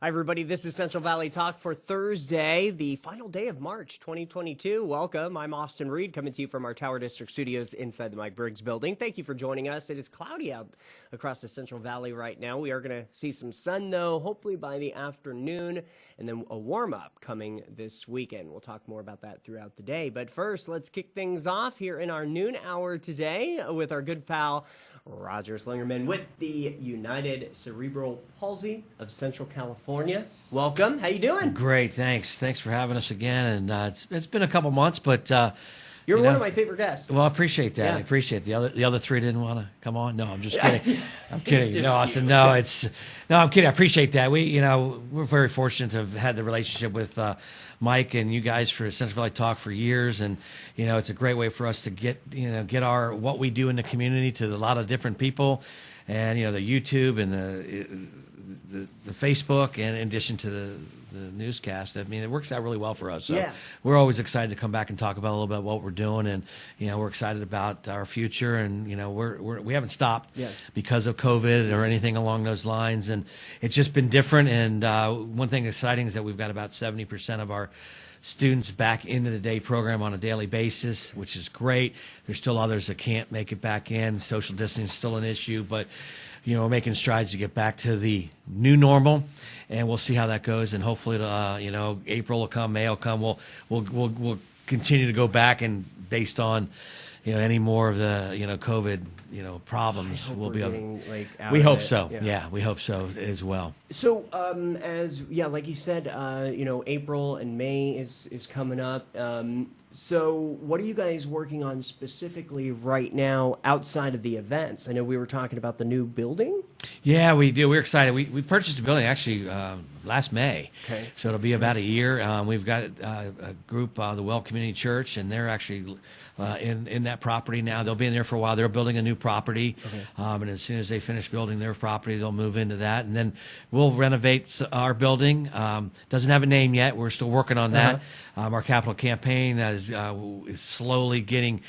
Hi, everybody. This is Central Valley Talk for Thursday, the final day of March 2022. Welcome. I'm Austin Reed, coming to you from our Tower District studios inside the Mike Briggs building. Thank you for joining us. It is cloudy out across the Central Valley right now. We are going to see some sun, though, hopefully by the afternoon, and then a warm-up coming this weekend. We'll talk more about that throughout the day. But first, let's kick things off here in our noon hour today with our good pal, Roger Slingerman with the United Cerebral Palsy of Central California. Welcome. How you doing? Great. Thanks for having us again. And it's been a couple months, but you're one of my favorite guests. Well, I appreciate that. Yeah. I appreciate it. The other three didn't want to come on. No, I'm just kidding. I'm kidding. No, Austin. No, I'm kidding. I appreciate that. We're very fortunate to have had the relationship with Mike and you guys for Central Valley Talk for years, and it's a great way for us to get our what we do in the community to a lot of different people, and the YouTube and the Facebook, and in addition to the newscast. I mean, it works out really well for us. So yeah. We're always excited to come back and talk about a little bit what we're doing, and we're excited about our future, and we haven't stopped because of COVID or anything along those lines, and it's just been different. And one thing exciting is that we've got about 70% of our students back into the day program on a daily basis, which is great. There's still others that can't make it back in. Social distancing is still an issue, but we're making strides to get back to the new normal, and we'll see how that goes. And hopefully, April will come, May will come. We'll continue to go back, and based on any more of the COVID problems, we'll be able. We hope so. Yeah, we hope so as well. So like you said, April and May is coming up. So what are you guys working on specifically right now outside of the events? I know we were talking about the new building. Yeah, we do. We're excited. We purchased a building actually last May. Okay. So it'll be about a year. We've got a group, the Well Community Church, and they're actually in that property now. They'll be in there for a while. They're building a new property. Okay. And as soon as they finish building their property, they'll move into that. And then we'll renovate our building. Doesn't have a name yet. We're still working on that. Our capital campaign is slowly getting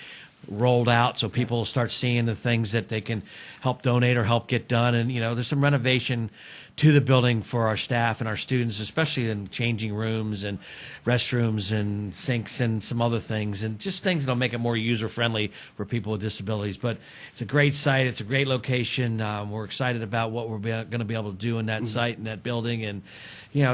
rolled out, so people will start seeing the things that they can help donate or help get done. And there's some renovation to the building for our staff and our students, especially in changing rooms and restrooms and sinks and some other things, and just things that'll make it more user friendly for people with disabilities. But it's a great site. It's a great location. We're excited about what we're going to be able to do in that site and that building, and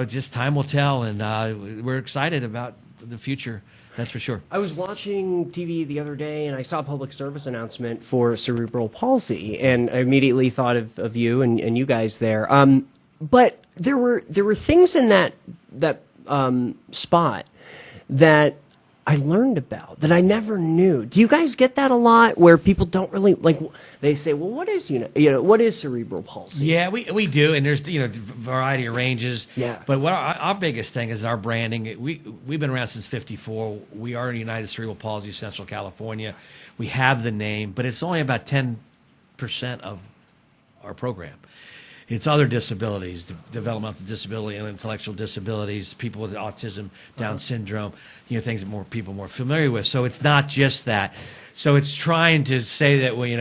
just time will tell. And we're excited about the future. That's for sure. I was watching TV the other day, and I saw a public service announcement for Cerebral Palsy, and I immediately thought of you and you guys there. But there were things in that spot that I learned about that I never knew. Do you guys get that a lot, where people don't really they say, well, what is what is cerebral palsy? Yeah, we do, and there's variety of ranges. Yeah. But what our biggest thing is our branding. We've been around since '54. We are United Cerebral Palsy of Central California. We have the name, but it's only about 10% of our program. It's other disabilities, developmental disability and intellectual disabilities, people with autism, Down syndrome, things that people are more familiar with. So it's not just that. So it's trying to say that we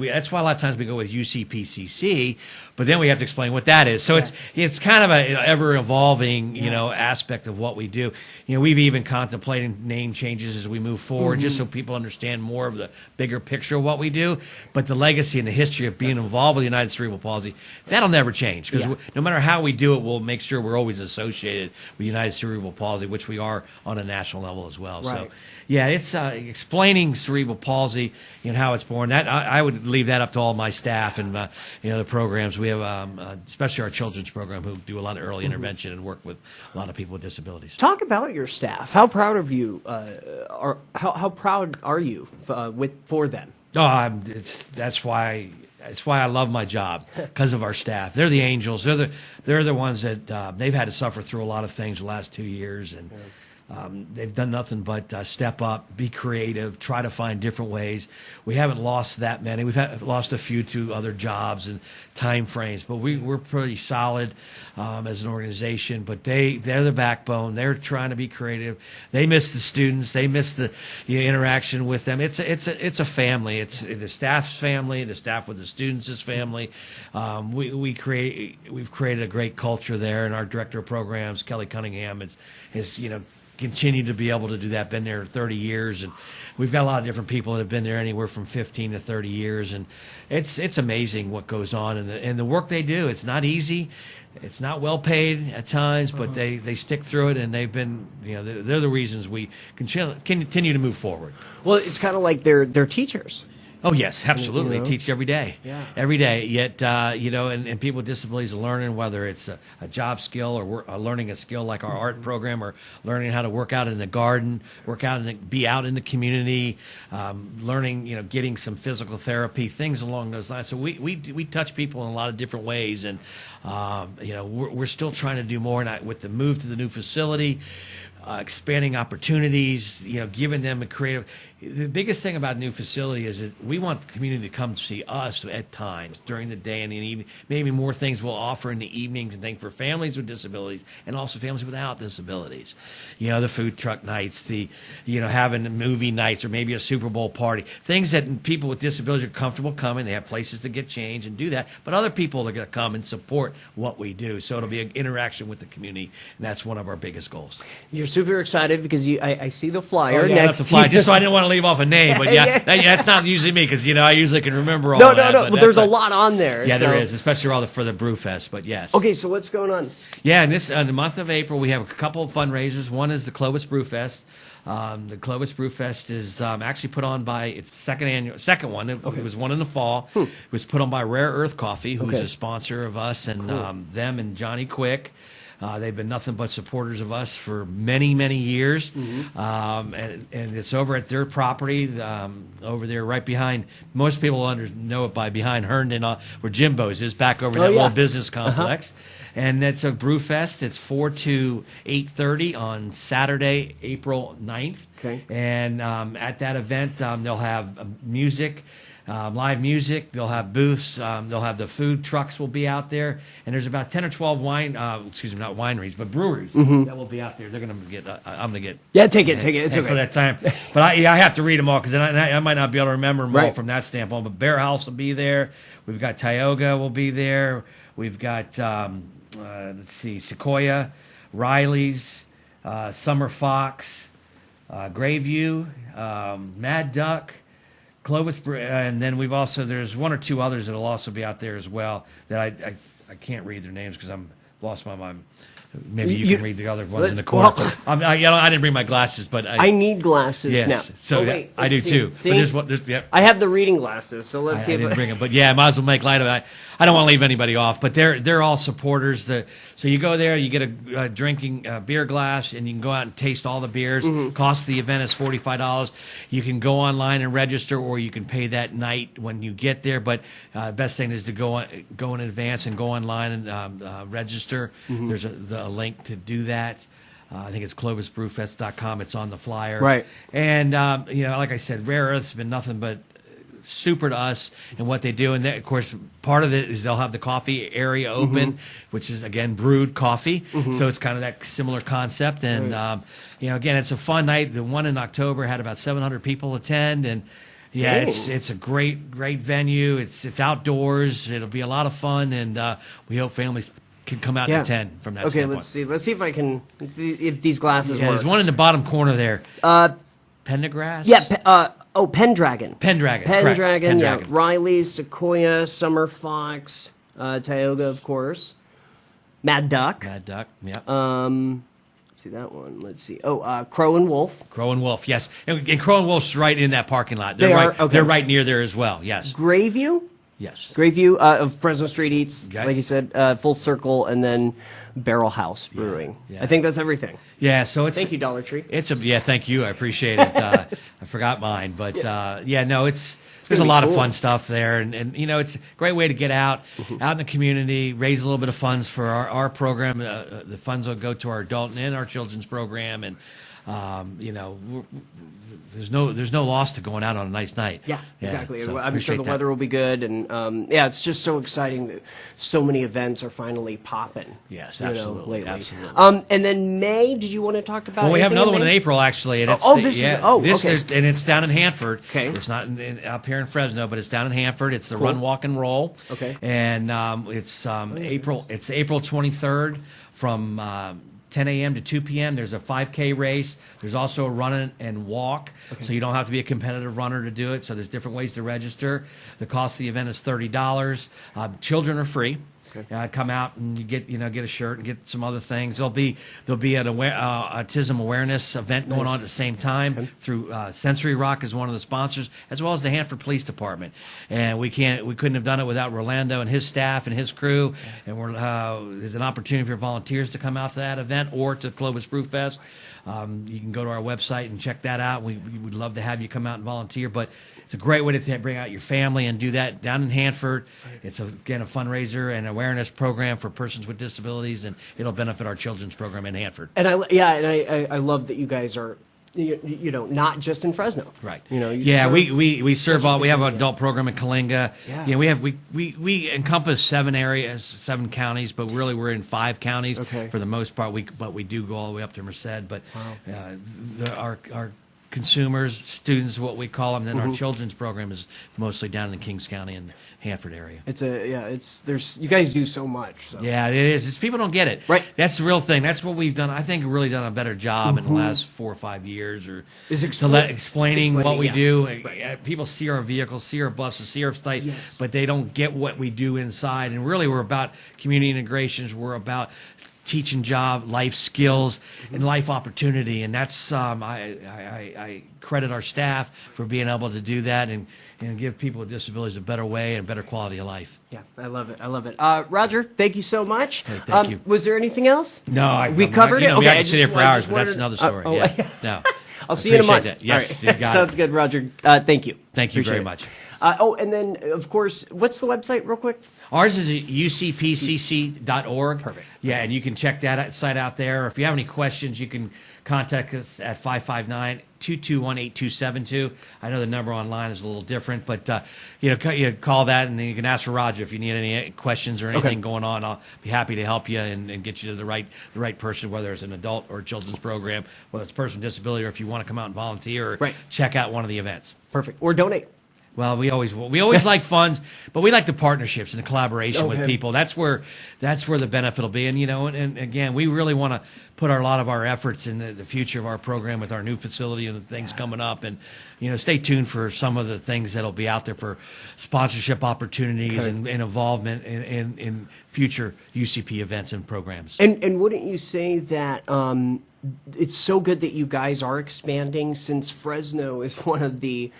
that's why a lot of times we go with UCPCC, but then we have to explain what that is. So it's kind of a ever evolving aspect of what we do. We've even contemplated name changes as we move forward, just so people understand more of the bigger picture of what we do. But the legacy and the history of being involved with United Cerebral Palsy, that'll never change, because no matter how we do it, we'll make sure we're always associated with United Cerebral Palsy, which we are on a national level as well. Right. So yeah, it's explaining cerebral palsy and how it's born. That I would leave that up to all my staff and the programs we have, especially our children's program, who do a lot of early intervention and work with a lot of people with disabilities. Talk about your staff. How proud of you how proud are you for them? Oh, that's why I love my job, because of our staff. They're the angels. They're the ones that they've had to suffer through a lot of things the last 2 years, and They've done nothing but step up, be creative, try to find different ways. We haven't lost that many. We've lost a few to other jobs and time frames, but we're pretty solid as an organization. But they're the backbone. They're trying to be creative. They miss the students. They miss the interaction with them. It's a family. It's the staff's family. The staff with the students is family. We've created a great culture there, and our director of programs, Kelly Cunningham, is continue to be able to do that. Been there 30 years, and we've got a lot of different people that have been there anywhere from 15 to 30 years, and it's amazing what goes on and the work they do. It's not easy, it's not well paid at times, but they stick through it, and they've been they're the reasons we continue to move forward. Well, it's kind of like they're teachers. Oh, yes, absolutely. Teach every day. Yeah. Every day. Yet, and people with disabilities are learning, whether it's a job skill or learning a skill like our art program, or learning how to work out in the garden, be out in the community, learning, getting some physical therapy, things along those lines. So we touch people in a lot of different ways, and, we're still trying to do more. And with the move to the new facility, expanding opportunities, giving them a creative. The biggest thing about a new facility is that we want the community to come see us at times during the day and in the evening. Maybe more things we'll offer in the evenings and things for families with disabilities and also families without disabilities. The food truck nights, having movie nights, or maybe a Super Bowl party. Things that people with disabilities are comfortable coming. They have places to get change and do that. But other people are going to come and support what we do. So it'll be an interaction with the community, and that's one of our biggest goals. You're super excited because I see the flyer That's next the flyer. to you. Just so I didn't want to leave off a name, but that's not usually me, because I usually can remember all No. that. Well, there's a lot on there. Yeah, so. there is, especially for the BrewFest. But yes. Okay, so what's going on? Yeah, in the month of April, we have a couple of fundraisers. One is the Clovis BrewFest. The Clovis BrewFest is actually put on by its second one. It was one in the fall. It was put on by Rare Earth Coffee, who's a sponsor of us, and them and Johnny Quick. They've been nothing but supporters of us for many, many years. And it's over at their property, over there right behind, most people know it by behind Herndon, where Jimbo's is, back over that little business complex. And it's a brew fest. It's 4 to 8:30 on Saturday, April 9th. Okay. And at that event, they'll have music. Live music. They'll have booths. They'll have the food trucks will be out there, and there's about 10 or 12 not wineries, but breweries that will be out there. They're going to get. I'm going to get. Take it. It's okay For that time, but I have to read them all because I might not be able to remember them all from that standpoint. But Bear House will be there. We've got Tioga will be there. We've got Sequoia, Riley's, Summer Fox, Grayview, Mad Duck. Clovis, and then there's one or two others that'll also be out there as well that I can't read their names because I'm lost my mind. Maybe you can read the other ones in the corner. Well, I didn't bring my glasses, but I need glasses now. So wait, I do too. See? I have the reading glasses, so let's see. I didn't bring them, but I might as well make light of it. I don't want to leave anybody off, but they're all supporters. So you go there, you get a drinking beer glass, and you can go out and taste all the beers. Cost of the event is $45. You can go online and register, or you can pay that night when you get there. But best thing is to go in advance and go online and register. There's a link to do that. I think it's clovisbrewfest.com. It's on the flyer. Right. And, like I said, Rare Earth's been nothing but super to us and what they do. And of course, part of it is they'll have the coffee area open, which is, again, brewed coffee. So it's kind of that similar concept. And, again, it's a fun night. The one in October had about 700 people attend. And, it's a great venue. It's outdoors. It'll be a lot of fun. And we hope families can come out and attend from that standpoint. Let's see if I can, if these glasses work. There's one in the bottom corner there. Pendergrass? Yeah, Pendragon. Pendragon. Yeah. Riley, Sequoia, Summer Fox, Tioga, of course. Mad Duck. Yeah. See that one. Let's see. Crow and Wolf. Yes. And Crow and Wolf's right in that parking lot. They're right near there as well, yes. Grayview? Yes. Grayview of Fresno Street Eats, like you said, Full Circle, and then Barrel House Brewing. Yeah. I think that's everything. Yeah, so thank you, Dollar Tree. Thank you. I appreciate it. I forgot mine, but there's a lot of fun stuff there, and it's a great way to get out in the community, raise a little bit of funds for our program. The funds will go to our adult and our children's program, and You know, there's no loss to going out on a nice night. Yeah, exactly. So I'm sure the weather will be good, and yeah, it's just so exciting that so many events are finally popping. Yes, you know, absolutely, lately. absolutely. And then May, did you want to talk about? Well, we have anything another one in May? April, actually. And it's, okay. And it's down in Hanford. Okay. It's not up here in Fresno, but it's down in Hanford. It's the Run, Walk, and Roll. Okay. And it's April 23rd from 10 a.m. to 2 p.m. There's a 5K race. There's also a run and walk, so you don't have to be a competitive runner to do it. So there's different ways to register. The cost of the event is $30. Children are free. Okay. Come out and you get a shirt and get some other things. There'll be an autism awareness event going on at the same time through Sensory Rock is one of the sponsors, as well as the Hanford Police Department. And we couldn't have done it without Rolando and his staff and his crew. And there's an opportunity for volunteers to come out to that event or to Clovis BrewFest. You can go to our website and check that out. We would love to have you come out and volunteer, but it's a great way to bring out your family and do that down in Hanford. It's again a fundraiser and awareness program for persons with disabilities, and it'll benefit our children's program in Hanford. And I love that you guys are, you know, not just in Fresno. Right. You know. We serve all. We have an adult program in Kalinga. Yeah. You know, we encompass 7 areas, 7 counties, but really we're in 5 counties for the most part. But we do go all the way up to Merced. But our consumers, students, what we call them, then our children's program is mostly down in the Kings County and Hanford area. You guys do so much. So. Yeah, it is. It's people don't get it. Right. That's the real thing. That's what we've done. I think we've really done a better job in the last 4 or 5 years, explaining what we do. Right. People see our vehicles, see our buses, see our site, but they don't get what we do inside. And really, we're about community integrations. We're about teaching life skills, and life opportunity, and that's I credit our staff for being able to do that and give people with disabilities a better way and better quality of life. Yeah, I love it. Roger, thank you so much. Hey, thank you. Was there anything else? No, we covered it. We got to sit here for hours, but that's another story. No, I'll see you in a month. That. Yes, right. Sounds good, Roger. Thank you. Thank you very much. And then, of course, what's the website real quick? Ours is ucpcc.org. Perfect. Yeah, and you can check that site out there. If you have any questions, you can contact us at 559-221-8272. I know the number online is a little different, but you call that, and then you can ask for Roger if you need any questions or anything going on. I'll be happy to help you and get you to the right person, whether it's an adult or a children's program, whether it's a person with disability, or if you want to come out and volunteer or check out one of the events. Perfect. Or donate. Well, we always like funds, but we like the partnerships and the collaboration with people. That's where the benefit will be. And and again, we really want to put a lot of our efforts in the future of our program with our new facility and the things coming up. And stay tuned for some of the things that'll be out there for sponsorship opportunities and involvement in future UCP events and programs. And wouldn't you say that it's so good that you guys are expanding, since Fresno is one of the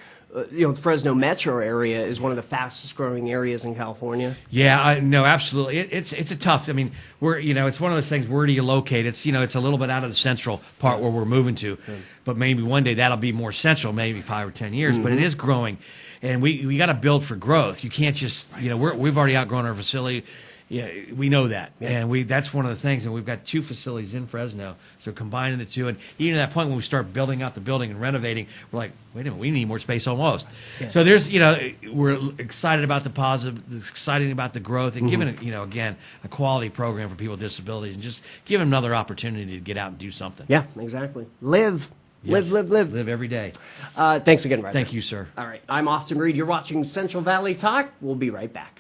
Fresno metro area is one of the fastest growing areas in California. Yeah, no, absolutely. It's a tough. I mean, it's one of those things. Where do you locate? It's it's a little bit out of the central part where we're moving to, but maybe one day that'll be more central. Maybe 5 or 10 years, but it is growing, and we got to build for growth. You can't just we've already outgrown our facility. Yeah, we know that, and that's one of the things. And we've got 2 facilities in Fresno, so combining the 2, and even at that point when we start building out the building and renovating, we're like, wait a minute, we need more space almost. Yeah. So there's, we're excited about the positive, excited about the growth, and giving it, again, a quality program for people with disabilities, and just give them another opportunity to get out and do something. Yeah, exactly. Live. Yes. Live every day. Thanks again, Roger. Thank you, sir. All right, I'm Austin Reed. You're watching Central Valley Talk. We'll be right back.